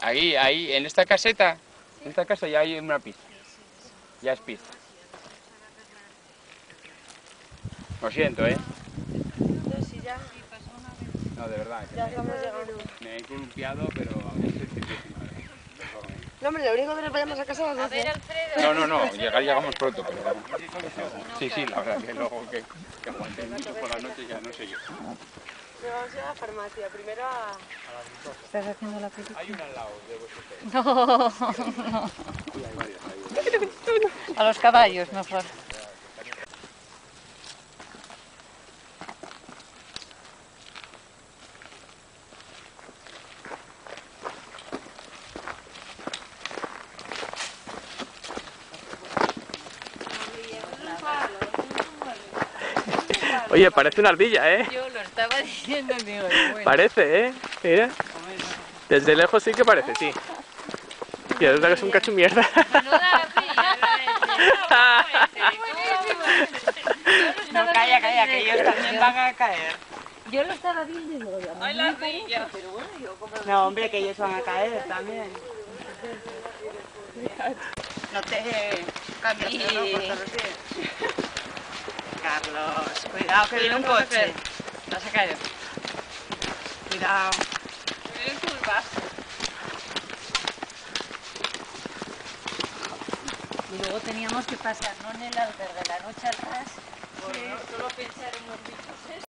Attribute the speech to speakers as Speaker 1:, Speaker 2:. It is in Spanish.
Speaker 1: ahí, en esta caseta, en esta casa ya hay una pista. Ya es pista. Lo siento, ¿eh?
Speaker 2: Sí, ya.
Speaker 1: No, de verdad.
Speaker 2: Ya estamos llegando.
Speaker 1: Me he columpiado, pero a veces es difícil.
Speaker 2: No, hombre, lo único que nos vayamos a casa a las 12.
Speaker 1: No, llegamos pronto, pero... Sí, la verdad que luego que aguanté mucho por la noche ya no sé yo.
Speaker 2: Nos vamos a ir a la farmacia, primero a...
Speaker 3: ¿Estás haciendo la película?
Speaker 1: Hay una al lado de vuestro
Speaker 3: No, no.
Speaker 1: Sí, hay varias.
Speaker 3: A los caballos mejor.
Speaker 4: Oye, parece una ardilla, ¿eh?
Speaker 3: Yo lo estaba diciendo, digo, bueno.
Speaker 4: Parece, ¿eh? Mira. Desde lejos sí que parece, sí. Y es verdad que es un cacho mierda.
Speaker 5: No, calla, que ellos también van a caer.
Speaker 3: Yo lo estaba viendo y digo,
Speaker 5: ¡Ay, la ardilla! No, hombre, que ellos van a caer también. No te cambies de ropa todos los días. Carlos, cuidado que viene un coche.
Speaker 3: Vas a caer.
Speaker 5: Cuidado.
Speaker 3: Vienen curvas. Y luego teníamos que pasar, no en el albergue, la noche atrás, por solo pensar en los bichos.